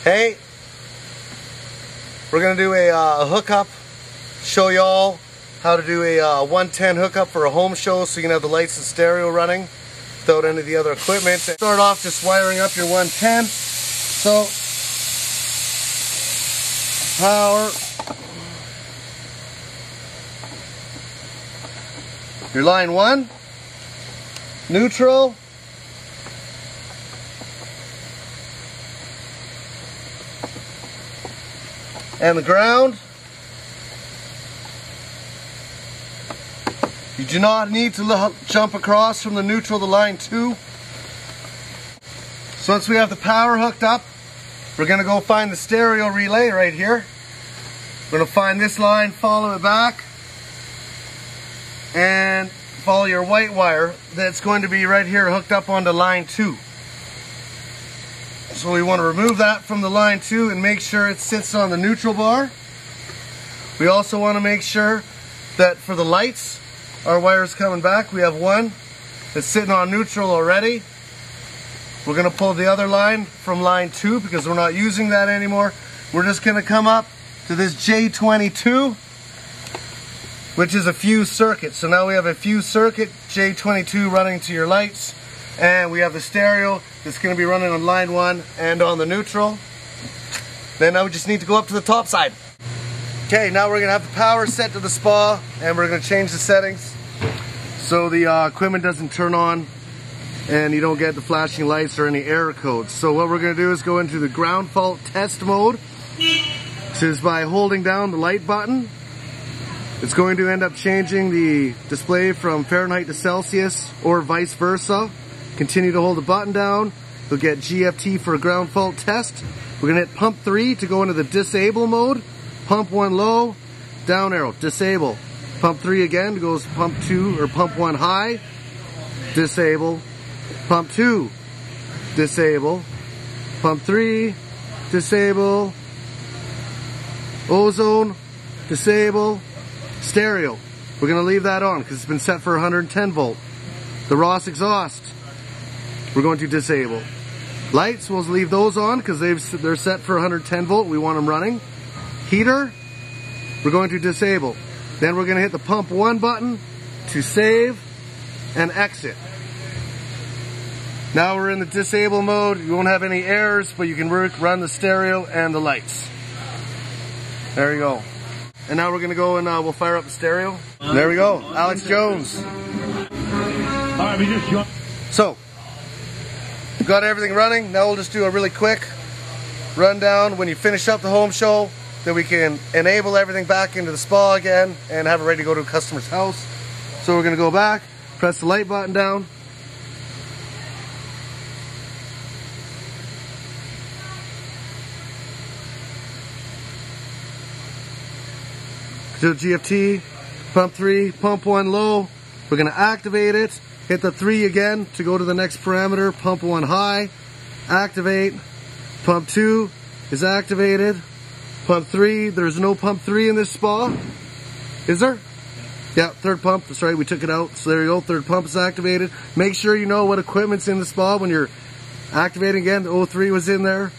Hey, we're going to do a hookup, show y'all how to do a 110 hookup for a home show so you can have the lights and stereo running without any of the other equipment. Start off just wiring up your 110. So, power, your line 1, neutral, and the ground. You do not need to jump across from the neutral to line 2. So once we have the power hooked up, we're going to go find the stereo relay right here. We're going to find this line, follow it back, and follow your white wire that's going to be right here hooked up onto line 2. So we want to remove that from the line 2 and make sure it sits on the neutral bar. We also want to make sure that for the lights, our wire's coming back. We have one that's sitting on neutral already. We're going to pull the other line from line 2 because we're not using that anymore. We're just going to come up to this J22, which is a fuse circuit. So now we have a fuse circuit, J22 running to your lights, and we have the stereo that's going to be running on line 1 and on the neutral. Then now we just need to go up to the top side. Okay, now we're going to have the power set to the spa, and we're going to change the settings so the equipment doesn't turn on and you don't get the flashing lights or any error codes. So what we're going to do is go into the ground fault test mode, which is by holding down the light button. It's going to end up changing the display from Fahrenheit to Celsius or vice versa. Continue to hold the button down. You'll get GFT for a ground fault test. We're going to hit pump 3 to go into the disable mode. Pump 1 low, down arrow, disable. Pump 3 again goes pump 2 or pump 1 high, disable. Pump 2, disable. Pump 3, disable. Ozone, disable. Stereo, we're going to leave that on because it's been set for 110 volt. The Ross exhaust, we're going to disable. Lights, we'll leave those on because they're set for 110 volt. We want them running. Heater, we're going to disable. Then we're going to hit the pump 1 button to save and exit. Now we're in the disable mode. You won't have any errors, but you can run the stereo and the lights. There you go. And now we're going to go and we'll fire up the stereo. There we go, Alex Jones. So, we've got everything running. Now we'll just do a really quick rundown. When you finish up the home show, then we can enable everything back into the spa again and have it ready to go to a customer's house. So we're going to go back, press the light button down. Do GFT, pump 3, pump 1 low. We're going to activate it. Hit the 3 again to go to the next parameter. Pump 1 high, activate. Pump 2 is activated. Pump 3, there's no pump 3 in this spa. Is there? Yeah, third pump, that's right, we took it out. So there you go, third pump is activated. Make sure you know what equipment's in the spa when you're activating again. The O3 was in there.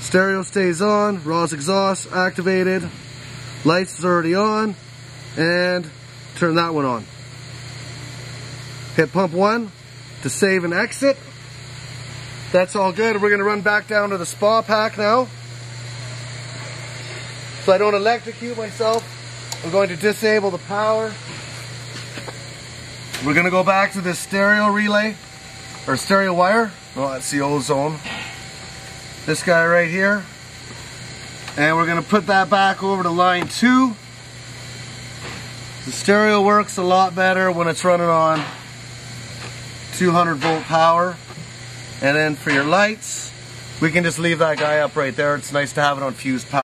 Stereo stays on, Ross exhaust activated. Lights is already on, and turn that one on. Hit pump 1 to save and exit. That's all good. We're going to run back down to the spa pack now. So I don't electrocute myself, I'm going to disable the power. We're going to go back to this stereo relay, or stereo wire. Oh, that's the ozone. This guy right here. And we're going to put that back over to line 2. The stereo works a lot better when it's running on 200 volt power. And then for your lights, we can just leave that guy up right there. It's nice to have it on fused power.